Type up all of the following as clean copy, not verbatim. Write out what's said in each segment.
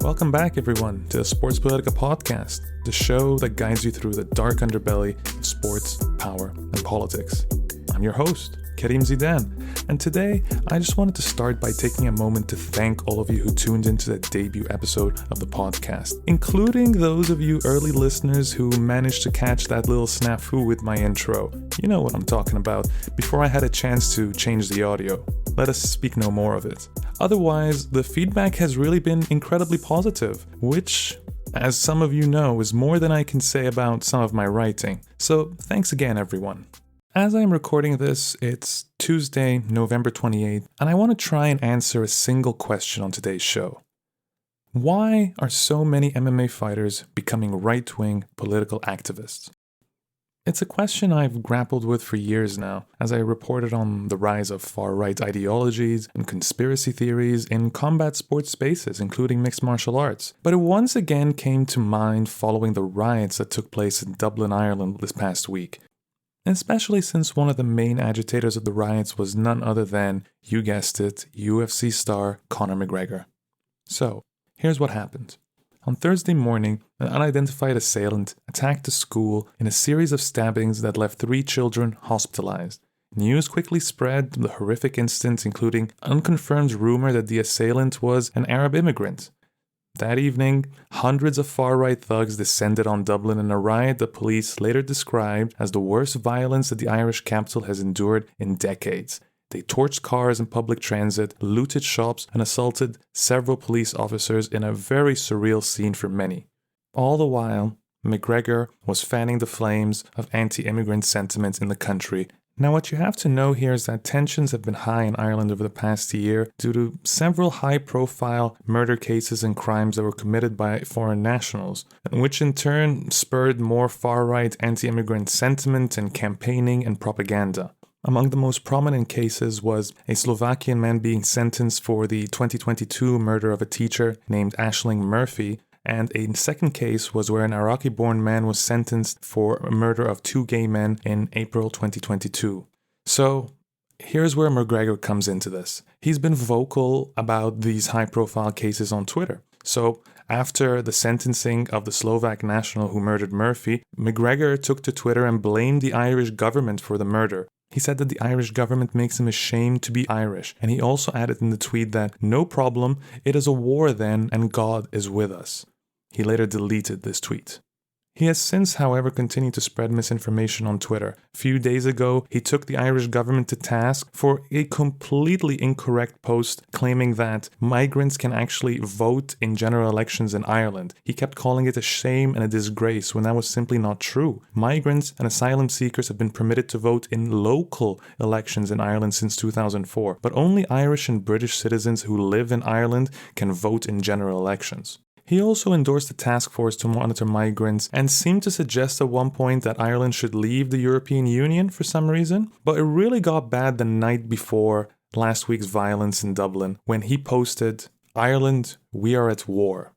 Welcome back, everyone, to the Sports Politika podcast, the show that guides you through the dark underbelly of sports, power, and politics. I'm your host, Karim Zidane, and today I just wanted to start by taking a moment to thank all of you who tuned into the debut episode of the podcast, including those of you early listeners who managed to catch that little snafu with my intro. You know what I'm talking about, before I had a chance to change the audio. Let us speak no more of it. Otherwise, the feedback has really been incredibly positive, which, as some of you know, is more than I can say about some of my writing. So thanks again, everyone. As I'm recording this, it's Tuesday, November 28th, and I want to try and answer a single question on today's show. Why are so many MMA fighters becoming right-wing political activists? It's a question I've grappled with for years now, as I reported on the rise of far-right ideologies and conspiracy theories in combat sports spaces, including mixed martial arts. But it once again came to mind following the riots that took place in Dublin, Ireland this past week. Especially since one of the main agitators of the riots was none other than, you guessed it, UFC star Conor McGregor. So, here's what happened. On Thursday morning, an unidentified assailant attacked a school in a series of stabbings that left 3 children hospitalized. News quickly spread the horrific incident, including unconfirmed rumor that the assailant was an Arab immigrant. That evening, hundreds of far-right thugs descended on Dublin in a riot the police later described as the worst violence that the Irish capital has endured in decades. They torched cars in public transit, looted shops, and assaulted several police officers in a very surreal scene for many. All the while, McGregor was fanning the flames of anti-immigrant sentiment in the country. Now, what you have to know here is that tensions have been high in Ireland over the past year due to several high-profile murder cases and crimes that were committed by foreign nationals, which in turn spurred more far-right anti-immigrant sentiment and campaigning and propaganda. Among the most prominent cases was a Slovakian man being sentenced for the 2022 murder of a teacher named Aisling Murphy, and a second case was where an Iraqi-born man was sentenced for a murder of 2 gay men in April 2022. So, here's where McGregor comes into this. He's been vocal about these high-profile cases on Twitter. So, after the sentencing of the Slovak national who murdered Murphy, McGregor took to Twitter and blamed the Irish government for the murder. He said that the Irish government makes him ashamed to be Irish, and he also added in the tweet that, no problem, it is a war then, and God is with us. He later deleted this tweet. He has since, however, continued to spread misinformation on Twitter. A few days ago, he took the Irish government to task for a completely incorrect post claiming that migrants can actually vote in general elections in Ireland. He kept calling it a shame and a disgrace when that was simply not true. Migrants and asylum seekers have been permitted to vote in local elections in Ireland since 2004, but only Irish and British citizens who live in Ireland can vote in general elections. He also endorsed a task force to monitor migrants and seemed to suggest at one point that Ireland should leave the European Union for some reason. But it really got bad the night before last week's violence in Dublin when he posted, "Ireland, we are at war."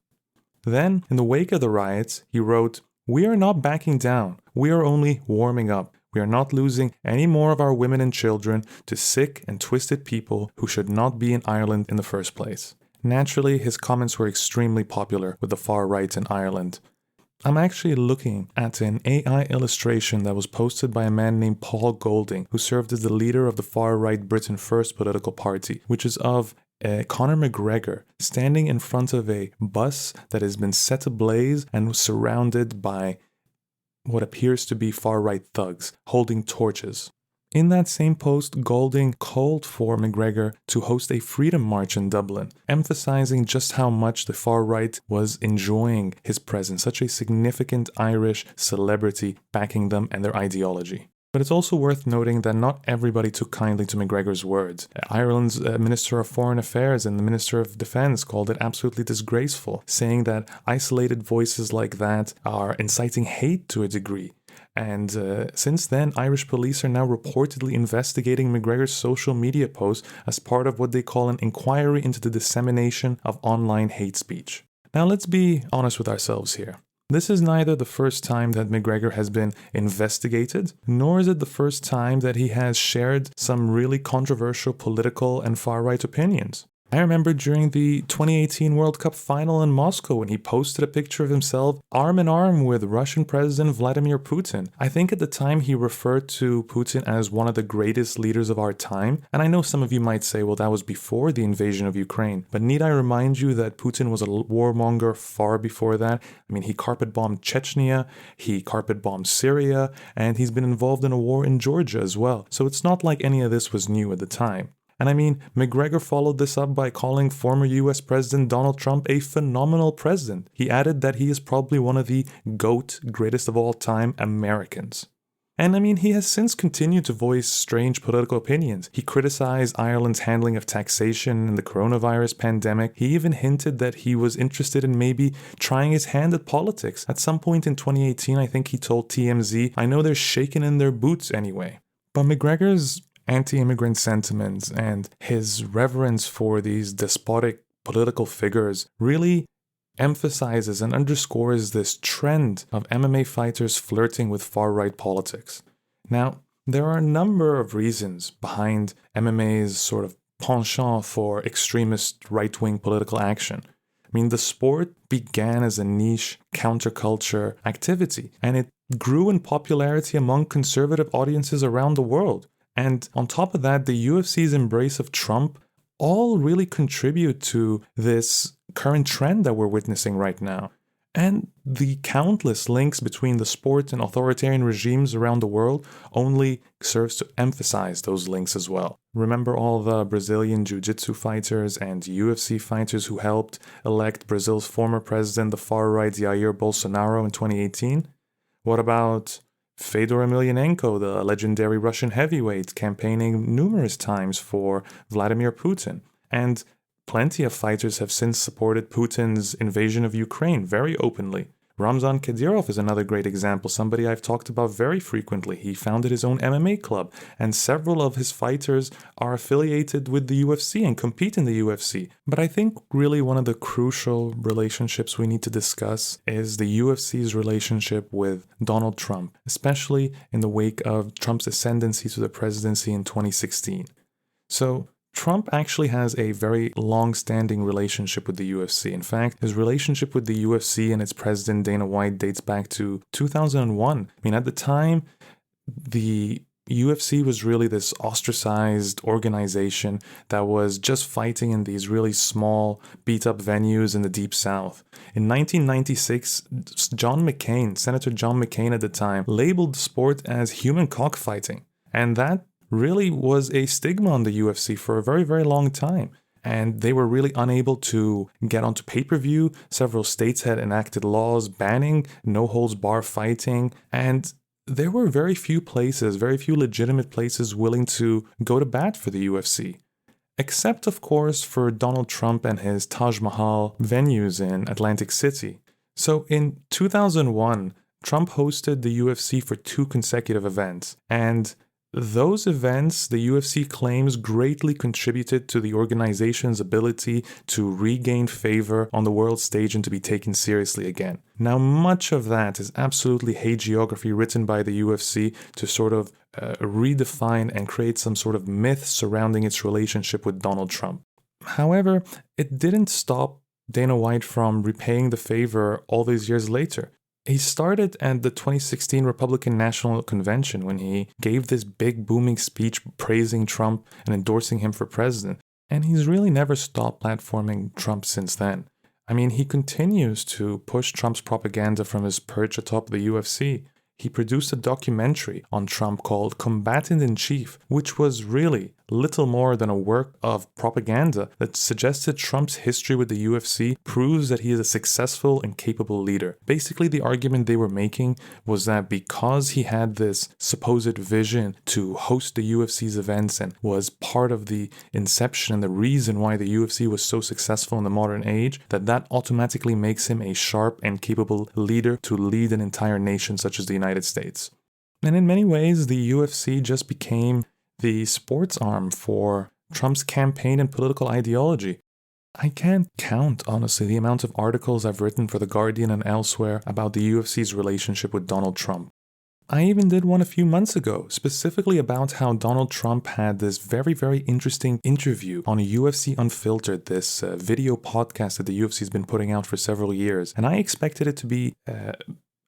Then, in the wake of the riots, he wrote, "We are not backing down. We are only warming up. We are not losing any more of our women and children to sick and twisted people who should not be in Ireland in the first place." Naturally, his comments were extremely popular with the far right in Ireland. I'm actually looking at an AI illustration that was posted by a man named Paul Golding, who served as the leader of the far-right Britain First political party, which is of Conor McGregor standing in front of a bus that has been set ablaze and was surrounded by what appears to be far-right thugs holding torches. In that same post, Golding called for McGregor to host a freedom march in Dublin, emphasizing just how much the far right was enjoying his presence, such a significant Irish celebrity backing them and their ideology. But it's also worth noting that not everybody took kindly to McGregor's words. Ireland's Minister of Foreign Affairs and the Minister of Defence called it absolutely disgraceful, saying that isolated voices like that are inciting hate to a degree. And since then, Irish police are now reportedly investigating McGregor's social media posts as part of what they call an inquiry into the dissemination of online hate speech. Now let's be honest with ourselves here. This is neither the first time that McGregor has been investigated, nor is it the first time that he has shared some really controversial political and far-right opinions. I remember during the 2018 World Cup final in Moscow when he posted a picture of himself arm in arm with Russian President Vladimir Putin. I think at the time he referred to Putin as one of the greatest leaders of our time. And I know some of you might say, well, that was before the invasion of Ukraine. But need I remind you that Putin was a warmonger far before that? I mean, he carpet-bombed Chechnya, he carpet-bombed Syria, and he's been involved in a war in Georgia as well. So it's not like any of this was new at the time. And I mean, McGregor followed this up by calling former US President Donald Trump a phenomenal president. He added that he is probably one of the GOAT, greatest of all time Americans. And I mean, he has since continued to voice strange political opinions. He criticized Ireland's handling of taxation in the coronavirus pandemic. He even hinted that he was interested in maybe trying his hand at politics. At some point in 2018, I think he told TMZ, "I know they're shaking in their boots anyway." But McGregor's anti-immigrant sentiments and his reverence for these despotic political figures really emphasizes and underscores this trend of MMA fighters flirting with far-right politics. Now, there are a number of reasons behind MMA's sort of penchant for extremist right-wing political action. I mean, the sport began as a niche counterculture activity, and it grew in popularity among conservative audiences around the world. And on top of that, the UFC's embrace of Trump all really contribute to this current trend that we're witnessing right now. And the countless links between the sport and authoritarian regimes around the world only serves to emphasize those links as well. Remember all the Brazilian jiu-jitsu fighters and UFC fighters who helped elect Brazil's former president, the far-right Jair Bolsonaro, in 2018? What about Fedor Emelianenko, the legendary Russian heavyweight, campaigning numerous times for Vladimir Putin? And plenty of fighters have since supported Putin's invasion of Ukraine very openly. Ramzan Kadyrov is another great example, somebody I've talked about very frequently. He founded his own MMA club, and several of his fighters are affiliated with the UFC and compete in the UFC. But I think really one of the crucial relationships we need to discuss is the UFC's relationship with Donald Trump, especially in the wake of Trump's ascendancy to the presidency in 2016. So, Trump actually has a very long-standing relationship with the UFC. In fact, his relationship with the UFC and its president Dana White dates back to 2001. I mean, at the time, the UFC was really this ostracized organization that was just fighting in these really small, beat-up venues in the Deep South. In 1996, Senator John McCain at the time, labeled the sport as human cockfighting. And that really was a stigma on the UFC for a very, very long time. And they were really unable to get onto pay-per-view. Several states had enacted laws banning no-holds-barred fighting. And there were very few legitimate places willing to go to bat for the UFC. Except, of course, for Donald Trump and his Taj Mahal venues in Atlantic City. So in 2001, Trump hosted the UFC for 2 consecutive events. And those events, the UFC claims, greatly contributed to the organization's ability to regain favor on the world stage and to be taken seriously again. Now, much of that is absolutely hagiography written by the UFC to sort of redefine and create some sort of myth surrounding its relationship with Donald Trump. However, it didn't stop Dana White from repaying the favor all these years later. He started at the 2016 Republican National Convention when he gave this big booming speech praising Trump and endorsing him for president. And he's really never stopped platforming Trump since then. I mean, he continues to push Trump's propaganda from his perch atop the UFC. He produced a documentary on Trump called Combatant in Chief, which was really little more than a work of propaganda that suggested Trump's history with the UFC proves that he is a successful and capable leader. Basically, the argument they were making was that because he had this supposed vision to host the UFC's events and was part of the inception and the reason why the UFC was so successful in the modern age, that automatically makes him a sharp and capable leader to lead an entire nation such as the United States. And in many ways, the UFC just became the sports arm for Trump's campaign and political ideology. I can't count, honestly, the amount of articles I've written for The Guardian and elsewhere about the UFC's relationship with Donald Trump. I even did one a few months ago, specifically about how Donald Trump had this very, very interesting interview on UFC Unfiltered, this video podcast that the UFC has been putting out for several years. And I expected it to be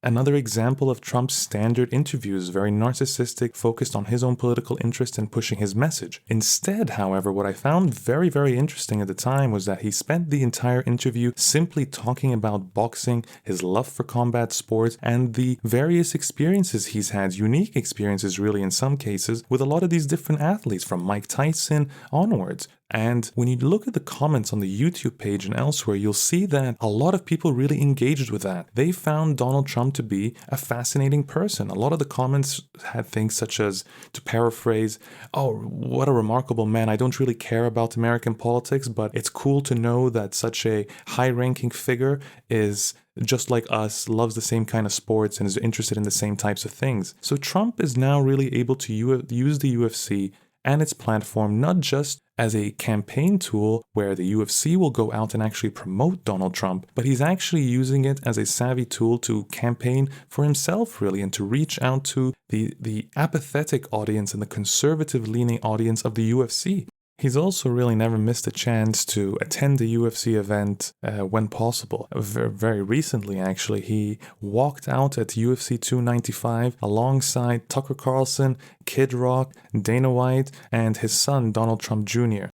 another example of Trump's standard interviews, very narcissistic, focused on his own political interest and pushing his message. Instead, however, what I found very, very interesting at the time was that he spent the entire interview simply talking about boxing, his love for combat sports, and the various experiences he's had, unique experiences really in some cases, with a lot of these different athletes, from Mike Tyson onwards. And when you look at the comments on the YouTube page and elsewhere, you'll see that a lot of people really engaged with that. They found Donald Trump to be a fascinating person. A lot of the comments had things such as, to paraphrase, "Oh, what a remarkable man. I don't really care about American politics, but it's cool to know that such a high-ranking figure is just like us, loves the same kind of sports, and is interested in the same types of things." So Trump is now really able to use the UFC and its platform not just as a campaign tool where the UFC will go out and actually promote Donald Trump, but he's actually using it as a savvy tool to campaign for himself, really, and to reach out to the apathetic audience and the conservative-leaning audience of the UFC. He's also really never missed a chance to attend a UFC event when possible. Very recently, actually, he walked out at UFC 295 alongside Tucker Carlson, Kid Rock, Dana White, and his son, Donald Trump Jr.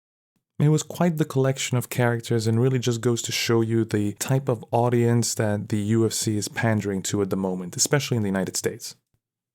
It was quite the collection of characters and really just goes to show you the type of audience that the UFC is pandering to at the moment, especially in the United States.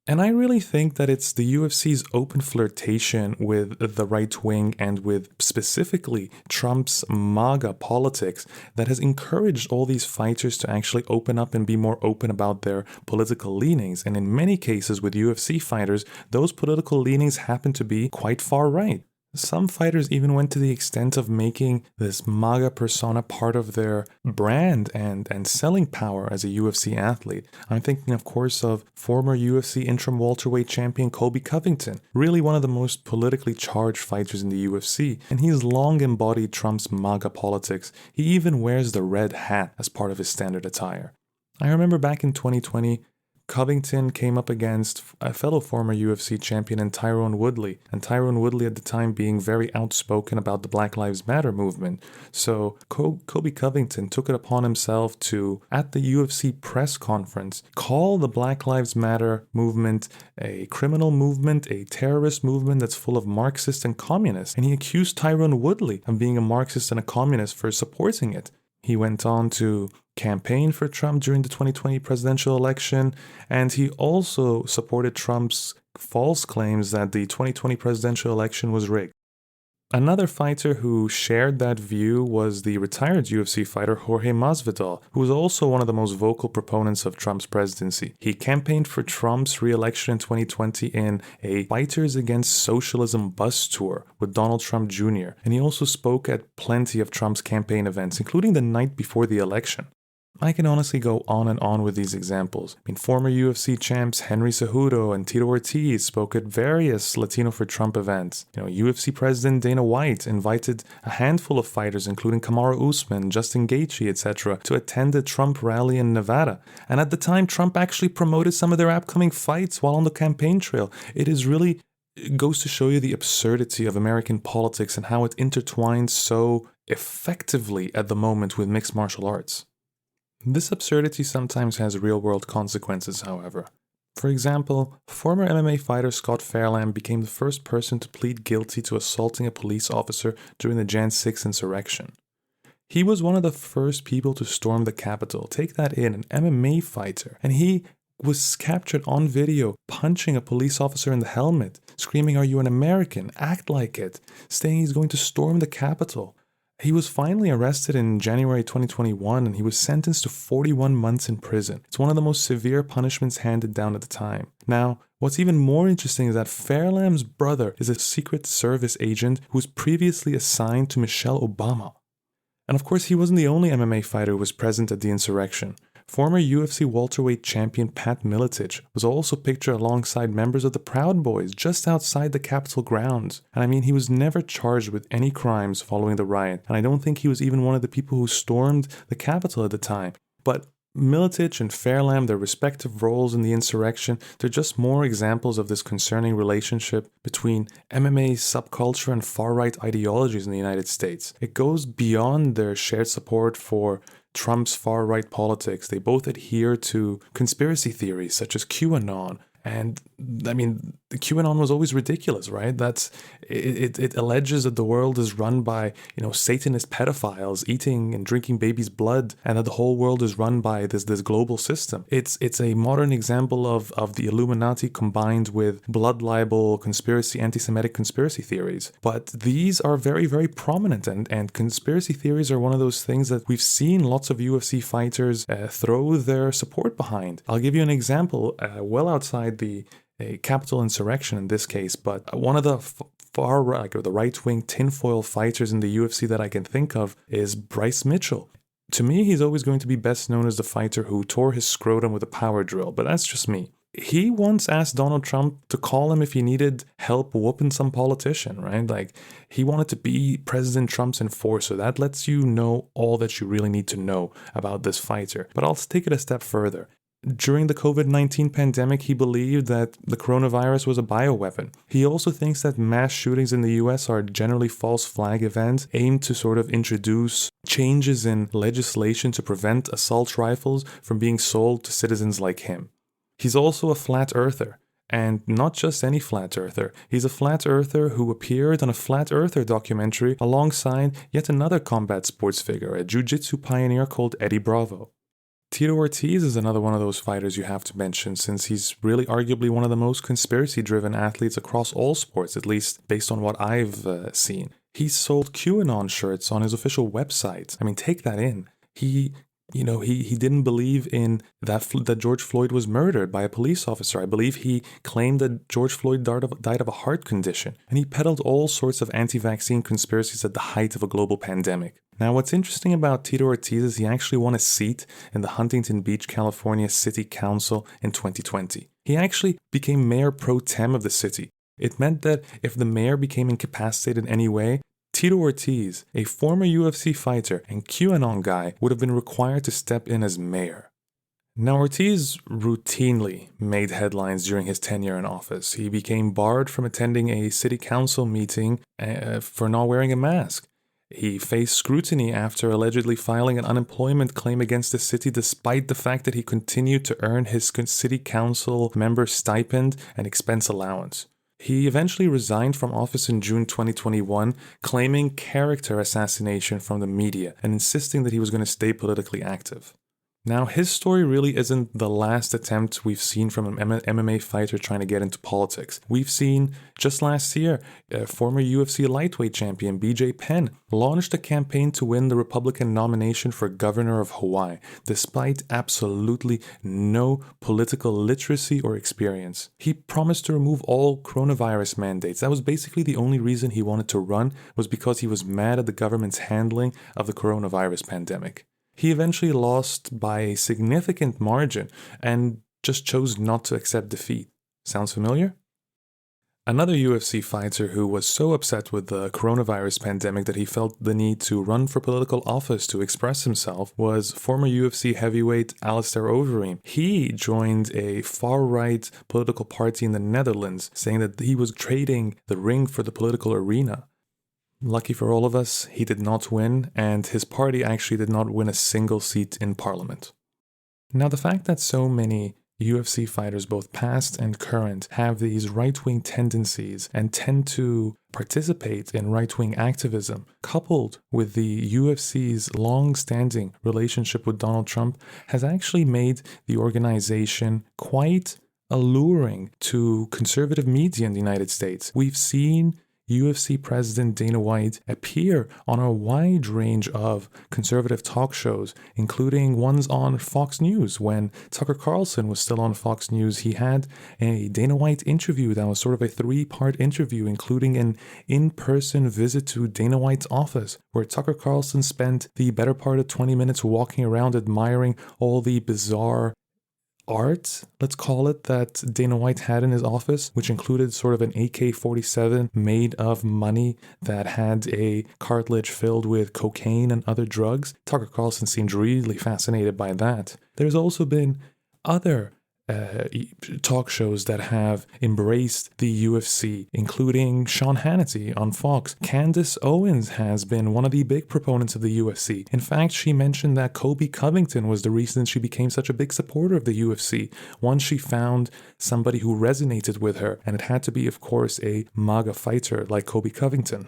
And I really think that it's the UFC's open flirtation with the right wing and with specifically Trump's MAGA politics that has encouraged all these fighters to actually open up and be more open about their political leanings. And in many cases with UFC fighters, those political leanings happen to be quite far right. Some fighters even went to the extent of making this MAGA persona part of their brand and selling power as a UFC athlete. I'm thinking, of course, of former UFC interim welterweight champion Colby Covington, really one of the most politically charged fighters in the UFC, and he's long embodied Trump's MAGA politics. He even wears the red hat as part of his standard attire. I remember back in 2020, Covington came up against a fellow former UFC champion in Tyron Woodley, and Tyron Woodley at the time being very outspoken about the Black Lives Matter movement. So Colby Covington took it upon himself to, at the UFC press conference, call the Black Lives Matter movement a criminal movement, a terrorist movement that's full of Marxists and communists, and he accused Tyron Woodley of being a Marxist and a communist for supporting it. He went on to campaign for Trump during the 2020 presidential election, and he also supported Trump's false claims that the 2020 presidential election was rigged. Another fighter who shared that view was the retired UFC fighter Jorge Masvidal, who was also one of the most vocal proponents of Trump's presidency. He campaigned for Trump's re-election in 2020 in a Fighters Against Socialism bus tour with Donald Trump Jr., and he also spoke at plenty of Trump's campaign events, including the night before the election. I can honestly go on and on with these examples. I mean, former UFC champs Henry Cejudo and Tito Ortiz spoke at various Latino for Trump events. UFC President Dana White invited a handful of fighters, including Kamaru Usman, Justin Gaethje, etc., to attend a Trump rally in Nevada. And at the time, Trump actually promoted some of their upcoming fights while on the campaign trail. It goes to show you the absurdity of American politics and how it intertwines so effectively at the moment with mixed martial arts. This absurdity sometimes has real-world consequences, however. For example, former MMA fighter Scott Fairlamb became the first person to plead guilty to assaulting a police officer during the Jan 6 insurrection. He was one of the first people to storm the Capitol, take that in, an MMA fighter, and he was captured on video punching a police officer in the helmet, screaming, "Are you an American? Act like it," saying he's going to storm the Capitol. He was finally arrested in January 2021 and he was sentenced to 41 months in prison. It's one of the most severe punishments handed down at the time. Now, what's even more interesting is that Fairlamb's brother is a Secret Service agent who was previously assigned to Michelle Obama. And of course, he wasn't the only MMA fighter who was present at the insurrection. Former UFC welterweight champion Pat Miletich was also pictured alongside members of the Proud Boys just outside the Capitol grounds. And I mean, he was never charged with any crimes following the riot, and I don't think he was even one of the people who stormed the Capitol at the time. But Miletich and Fairlamb, their respective roles in the insurrection, they're just more examples of this concerning relationship between MMA subculture and far-right ideologies in the United States. It goes beyond their shared support for Trump's far-right politics. They both adhere to conspiracy theories such as QAnon. And I mean, the QAnon was always ridiculous, right? It alleges that the world is run by, Satanist pedophiles eating and drinking babies' blood, and that the whole world is run by this global system. It's a modern example of the Illuminati combined with blood libel, anti-Semitic conspiracy theories. But these are very, very prominent, and conspiracy theories are one of those things that we've seen lots of UFC fighters throw their support behind. I'll give you an example, well outside the Capitol insurrection in this case, but one of the far right or the right-wing tinfoil fighters in the UFC that I can think of is Bryce Mitchell. To me, he's always going to be best known as the fighter who tore his scrotum with a power drill, but that's just me. He once asked Donald Trump to call him if he needed help whooping some politician, right? Like, he wanted to be President Trump's enforcer. That lets you know all that you really need to know about this fighter. But I'll take it a step further. During the COVID-19 pandemic, he believed that the coronavirus was a bioweapon. He also thinks that mass shootings in the US are generally false flag events aimed to sort of introduce changes in legislation to prevent assault rifles from being sold to citizens like him. He's also a flat earther. And not just any flat earther. He's a flat earther who appeared on a flat earther documentary alongside yet another combat sports figure, a jiu-jitsu pioneer called Eddie Bravo. Tito Ortiz is another one of those fighters you have to mention, since he's really arguably one of the most conspiracy-driven athletes across all sports, at least based on what I've seen. He sold QAnon shirts on his official website. I mean, take that in. He didn't believe in that George Floyd was murdered by a police officer. I believe he claimed that George Floyd died of a heart condition. And he peddled all sorts of anti-vaccine conspiracies at the height of a global pandemic. Now, what's interesting about Tito Ortiz is he actually won a seat in the Huntington Beach, California City Council in 2020. He actually became mayor pro tem of the city. It meant that if the mayor became incapacitated in any way, Tito Ortiz, a former UFC fighter and QAnon guy, would have been required to step in as mayor. Now, Ortiz routinely made headlines during his tenure in office. He became barred from attending a city council meeting for not wearing a mask. He faced scrutiny after allegedly filing an unemployment claim against the city despite the fact that he continued to earn his city council member stipend and expense allowance. He eventually resigned from office in June 2021, claiming character assassination from the media and insisting that he was going to stay politically active. Now, his story really isn't the last attempt we've seen from an MMA fighter trying to get into politics. We've seen, just last year, former UFC lightweight champion BJ Penn launched a campaign to win the Republican nomination for governor of Hawaii, despite absolutely no political literacy or experience. He promised to remove all coronavirus mandates. That was basically the only reason he wanted to run, was because he was mad at the government's handling of the coronavirus pandemic. He eventually lost by a significant margin and just chose not to accept defeat. Sounds familiar? Another UFC fighter who was so upset with the coronavirus pandemic that he felt the need to run for political office to express himself was former UFC heavyweight Alistair Overeem. He joined a far-right political party in the Netherlands, saying that he was trading the ring for the political arena. Lucky for all of us, he did not win, and his party actually did not win a single seat in parliament. Now, the fact that so many UFC fighters, both past and current, have these right-wing tendencies and tend to participate in right-wing activism, coupled with the UFC's long-standing relationship with Donald Trump, has actually made the organization quite alluring to conservative media in the United States. We've seen UFC president Dana White appear on a wide range of conservative talk shows, including ones on Fox News. When Tucker Carlson was still on Fox News, he had a Dana White interview that was sort of a 3-part interview, including an in-person visit to Dana White's office, where Tucker Carlson spent the better part of 20 minutes walking around admiring all the bizarre art, let's call it, that Dana White had in his office, which included sort of an AK-47 made of money that had a cartridge filled with cocaine and other drugs. Tucker Carlson seemed really fascinated by that. There's also been other talk shows that have embraced the UFC, including Sean Hannity on Fox. Candace Owens has been one of the big proponents of the UFC. In fact, she mentioned that Colby Covington was the reason she became such a big supporter of the UFC, once she found somebody who resonated with her, and it had to be, of course, a MAGA fighter like Colby Covington.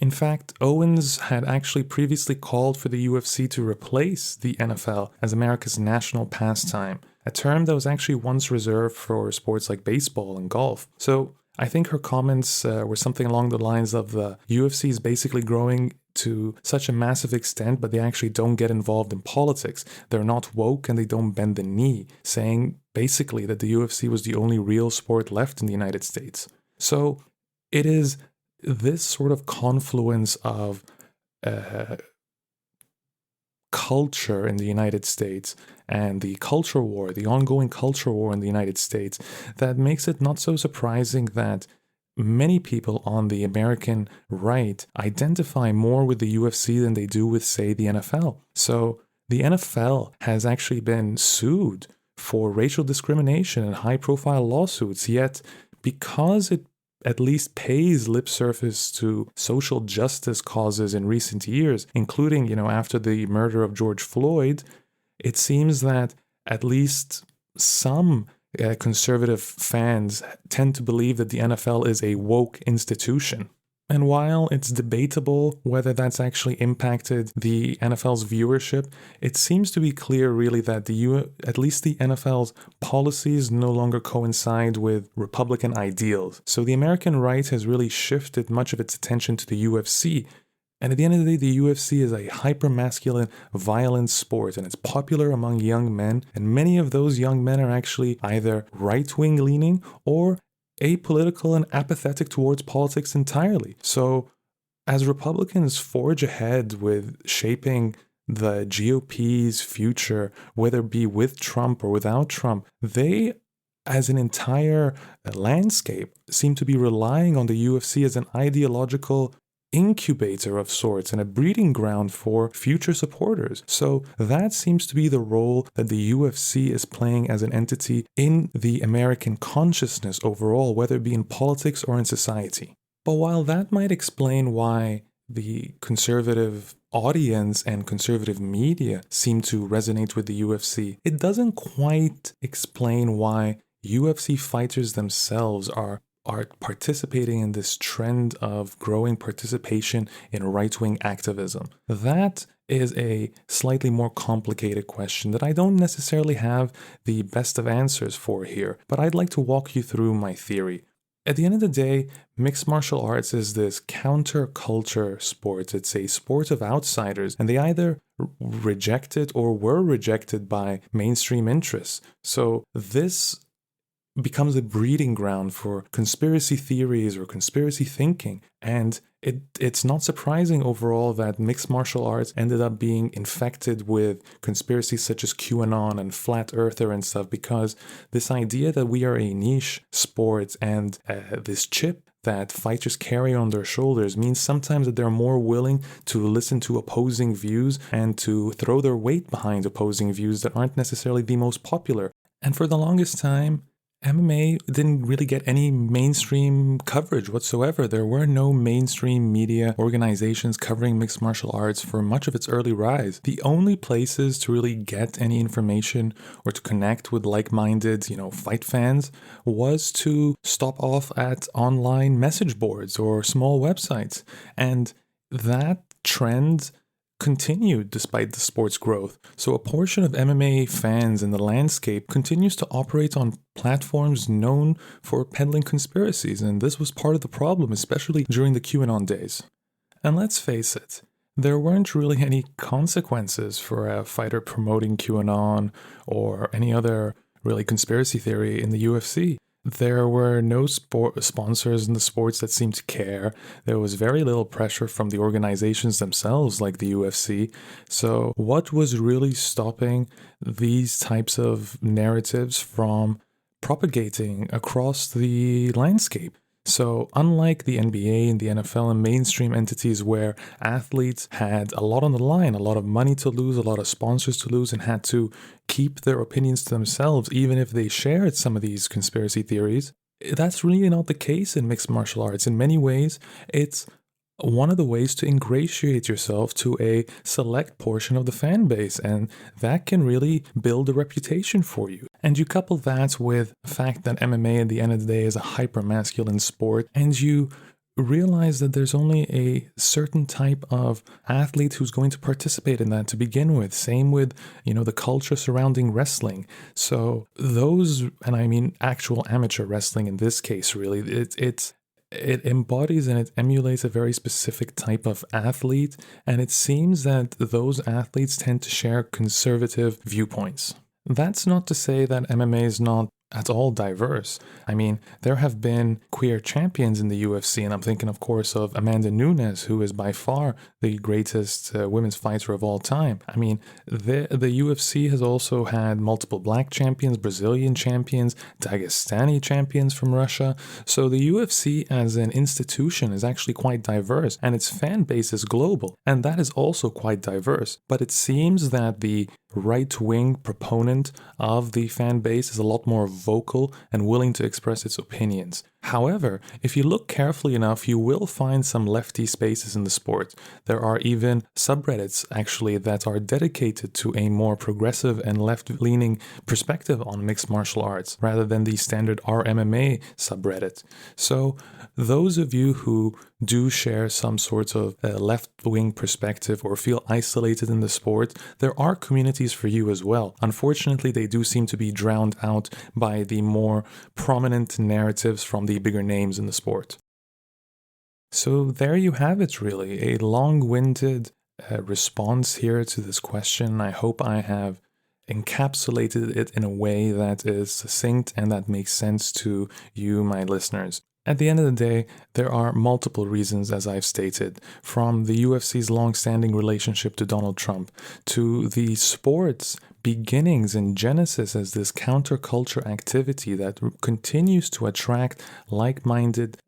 In fact, Owens had actually previously called for the UFC to replace the NFL as America's national pastime, a term that was actually once reserved for sports like baseball and golf. So I think her comments were something along the lines of the UFC is basically growing to such a massive extent, but they actually don't get involved in politics. They're not woke and they don't bend the knee, saying basically that the UFC was the only real sport left in the United States. So it is this sort of confluence of culture in the United States and the culture war, the ongoing culture war in the United States, that makes it not so surprising that many people on the American right identify more with the UFC than they do with, say, the NFL. So the NFL has actually been sued for racial discrimination and high-profile lawsuits, yet because it at least pays lip service to social justice causes in recent years, including, after the murder of George Floyd, it seems that at least some conservative fans tend to believe that the NFL is a woke institution. And while it's debatable whether that's actually impacted the NFL's viewership, it seems to be clear really that at least the NFL's policies no longer coincide with Republican ideals. So the American right has really shifted much of its attention to the UFC. And at the end of the day, the UFC is a hyper-masculine, violent sport, and it's popular among young men. And many of those young men are actually either right-wing leaning or apolitical and apathetic towards politics entirely. So as Republicans forge ahead with shaping the GOP's future, whether it be with Trump or without Trump, they, as an entire landscape, seem to be relying on the UFC as an ideological incubator of sorts and a breeding ground for future supporters. So that seems to be the role that the UFC is playing as an entity in the American consciousness overall, whether it be in politics or in society. But while that might explain why the conservative audience and conservative media seem to resonate with the UFC, it doesn't quite explain why UFC fighters themselves are participating in this trend of growing participation in right-wing activism. That is a slightly more complicated question that I don't necessarily have the best of answers for here, but I'd like to walk you through my theory. At the end of the day, mixed martial arts is this counterculture sport. It's a sport of outsiders, and they either reject it or were rejected by mainstream interests. So this becomes a breeding ground for conspiracy theories or conspiracy thinking. And it's not surprising overall that mixed martial arts ended up being infected with conspiracies such as QAnon and flat earther and stuff, because this idea that we are a niche sport and this chip that fighters carry on their shoulders means sometimes that they're more willing to listen to opposing views and to throw their weight behind opposing views that aren't necessarily the most popular. And for the longest time, MMA didn't really get any mainstream coverage whatsoever. There were no mainstream media organizations covering mixed martial arts for much of its early rise. The only places to really get any information or to connect with like-minded, fight fans was to stop off at online message boards or small websites. And that trend continued despite the sport's growth. So a portion of MMA fans in the landscape continues to operate on platforms known for peddling conspiracies, and this was part of the problem, especially during the QAnon days. And let's face it, there weren't really any consequences for a fighter promoting QAnon or any other really conspiracy theory in the UFC. There were no sponsors in the sports that seemed to care. There was very little pressure from the organizations themselves, like the UFC. So, what was really stopping these types of narratives from propagating across the landscape? So, unlike the NBA and the NFL and mainstream entities where athletes had a lot on the line, a lot of money to lose, a lot of sponsors to lose, and had to keep their opinions to themselves, even if they shared some of these conspiracy theories, that's really not the case in mixed martial arts. In many ways, it's one of the ways to ingratiate yourself to a select portion of the fan base, and that can really build a reputation for you. And you couple that with the fact that MMA at the end of the day is a hyper-masculine sport, and you realize that there's only a certain type of athlete who's going to participate in that to begin with. Same with, the culture surrounding wrestling. So those, and I mean actual amateur wrestling in this case, really, it embodies and it emulates a very specific type of athlete, and it seems that those athletes tend to share conservative viewpoints. That's not to say that MMA is not at all diverse. I mean, there have been queer champions in the UFC, and I'm thinking, of course, of Amanda Nunes, who is by far the greatest women's fighter of all time. I mean, the UFC has also had multiple black champions, Brazilian champions, Dagestani champions from Russia. So the UFC as an institution is actually quite diverse, and its fan base is global, and that is also quite diverse. But it seems that the right-wing proponent of the fan base is a lot more vocal and willing to express its opinions. However, if you look carefully enough, you will find some lefty spaces in the sport. There are even subreddits, actually, that are dedicated to a more progressive and left-leaning perspective on mixed martial arts, rather than the standard RMMA subreddit. So, those of you who do share some sort of left-wing perspective or feel isolated in the sport, there are communities for you as well. Unfortunately, they do seem to be drowned out by the more prominent narratives from the bigger names in the sport. So there you have it, really, a long-winded response here to this question. I hope I have encapsulated it in a way that is succinct and that makes sense to you, my listeners. At the end of the day, there are multiple reasons, as I've stated, from the UFC's long-standing relationship to Donald Trump, to the sport's beginnings and genesis as this counterculture activity that continues to attract like-minded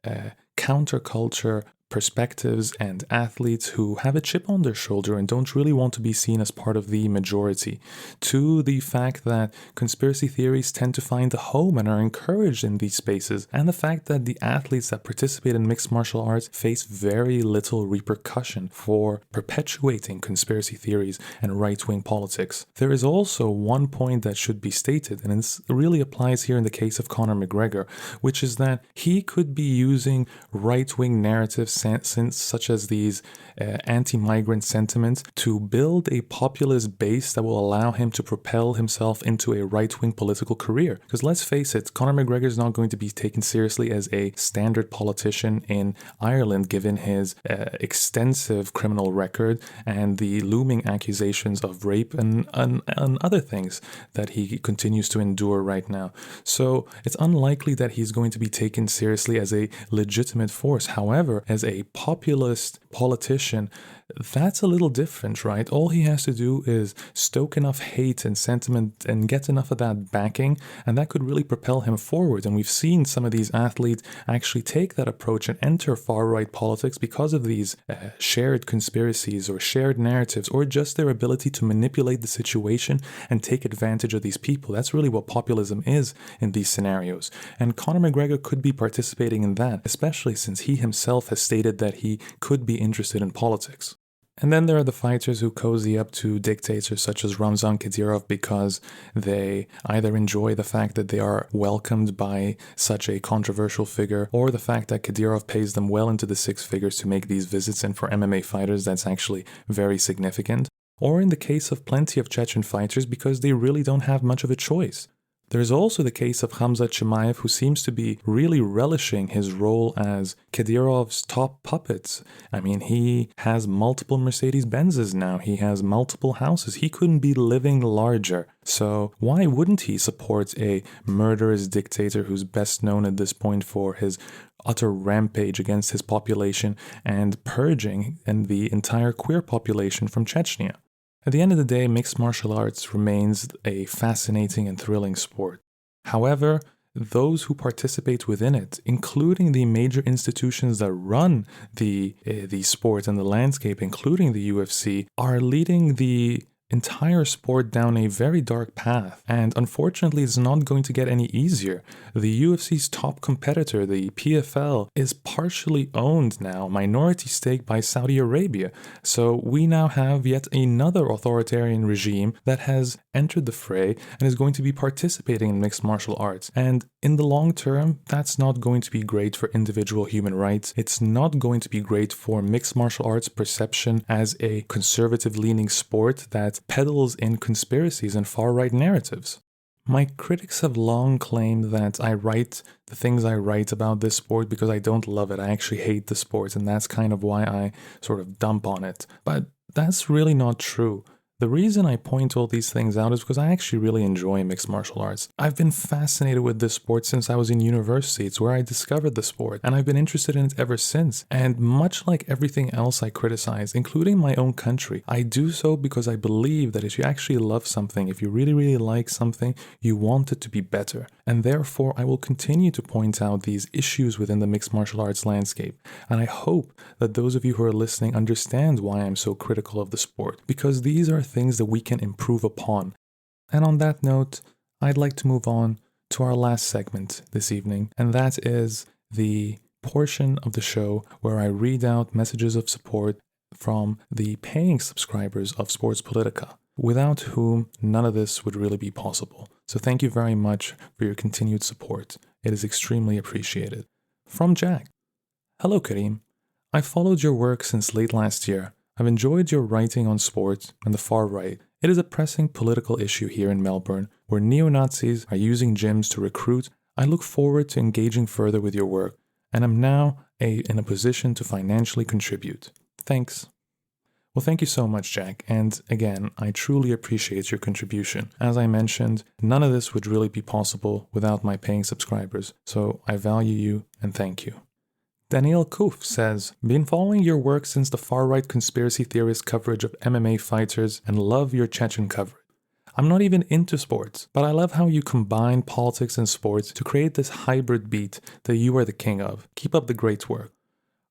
counterculture perspectives and athletes who have a chip on their shoulder and don't really want to be seen as part of the majority, to the fact that conspiracy theories tend to find a home and are encouraged in these spaces, and the fact that the athletes that participate in mixed martial arts face very little repercussion for perpetuating conspiracy theories and right-wing politics. There is also one point that should be stated, and it really applies here in the case of Conor McGregor, which is that he could be using right-wing narratives such as these anti-migrant sentiments to build a populist base that will allow him to propel himself into a right-wing political career. Because let's face it, Conor McGregor is not going to be taken seriously as a standard politician in Ireland, given his extensive criminal record and the looming accusations of rape and other things that he continues to endure right now. So it's unlikely that he's going to be taken seriously as a legitimate force. However, as a populist politician, that's a little different, right? All he has to do is stoke enough hate and sentiment and get enough of that backing, and that could really propel him forward. And we've seen some of these athletes actually take that approach and enter far-right politics because of these shared conspiracies or shared narratives, or just their ability to manipulate the situation and take advantage of these people. That's really what populism is in these scenarios. And Conor McGregor could be participating in that, especially since he himself has stated that he could be interested in politics. And then there are the fighters who cozy up to dictators such as Ramzan Kadyrov because they either enjoy the fact that they are welcomed by such a controversial figure, or the fact that Kadyrov pays them well into the six figures to make these visits, and for MMA fighters that's actually very significant. Or in the case of plenty of Chechen fighters because they really don't have much of a choice. There's also the case of Khamzat Chimaev, who seems to be really relishing his role as Kadyrov's top puppet. I mean, he has multiple Mercedes-Benzes now. He has multiple houses. He couldn't be living larger. So why wouldn't he support a murderous dictator who's best known at this point for his utter rampage against his population and purging the entire queer population from Chechnya? At the end of the day, mixed martial arts remains a fascinating and thrilling sport. However, those who participate within it, including the major institutions that run the sport and the landscape, including the UFC, are leading the entire sport down a very dark path, and unfortunately it's not going to get any easier. The UFC's top competitor, the PFL, is partially owned now, minority stake, by Saudi Arabia. So we now have yet another authoritarian regime that has entered the fray and is going to be participating in mixed martial arts. And in the long term, that's not going to be great for individual human rights. It's not going to be great for mixed martial arts perception as a conservative-leaning sport that peddles in conspiracies and far-right narratives. My critics have long claimed that I write the things I write about this sport because I don't love it. I actually hate the sport, and that's kind of why I sort of dump on it. But that's really not true. The reason I point all these things out is because I actually really enjoy mixed martial arts. I've been fascinated with this sport since I was in university. It's where I discovered the sport, and I've been interested in it ever since. And much like everything else I criticize, including my own country, I do so because I believe that if you actually love something, if you really, really like something, you want it to be better. And therefore, I will continue to point out these issues within the mixed martial arts landscape. And I hope that those of you who are listening understand why I'm so critical of the sport, because these are things that we can improve upon. And on that note, I'd like to move on to our last segment this evening, and that is the portion of the show where I read out messages of support from the paying subscribers of Sports Politika, without whom none of this would really be possible. So thank you very much for your continued support. It is extremely appreciated. From Jack. Hello, Karim. I followed your work since late last year. I've enjoyed your writing on sports and the far right. It is a pressing political issue here in Melbourne, where neo-Nazis are using gyms to recruit. I look forward to engaging further with your work, and I'm now in a position to financially contribute. Thanks. Well, thank you so much, Jack, and again, I truly appreciate your contribution. As I mentioned, none of this would really be possible without my paying subscribers, so I value you and thank you. Daniel Kuf says, been following your work since the far-right conspiracy theorist coverage of MMA fighters and love your Chechen coverage. I'm not even into sports, but I love how you combine politics and sports to create this hybrid beat that you are the king of. Keep up the great work.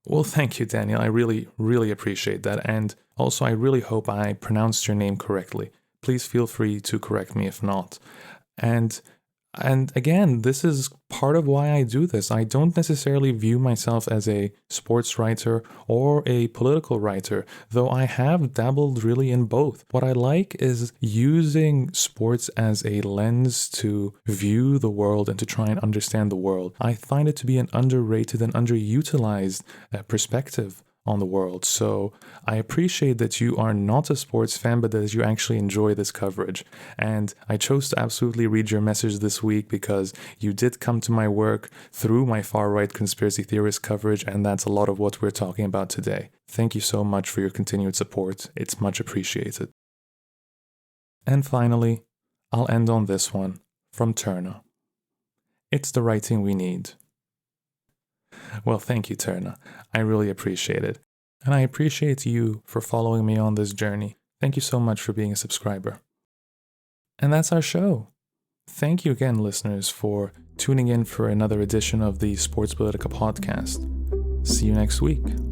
Well, thank you, Daniel. I really, really appreciate that. And also, I really hope I pronounced your name correctly. Please feel free to correct me if not. And again, this is part of why I do this. I don't necessarily view myself as a sports writer or a political writer, though I have dabbled really in both. What I like is using sports as a lens to view the world and to try and understand the world. I find it to be an underrated and underutilized perspective on the world. So I appreciate that you are not a sports fan, but that you actually enjoy this coverage. And I chose to absolutely read your message this week because you did come to my work through my far-right conspiracy theorist coverage, and that's a lot of what we're talking about today. Thank you so much for your continued support. It's much appreciated. And finally, I'll end on this one from Turner. It's the writing we need. Well, thank you, Turner. I really appreciate it. And I appreciate you for following me on this journey. Thank you so much for being a subscriber. And that's our show. Thank you again, listeners, for tuning in for another edition of the Sports Politika podcast. See you next week.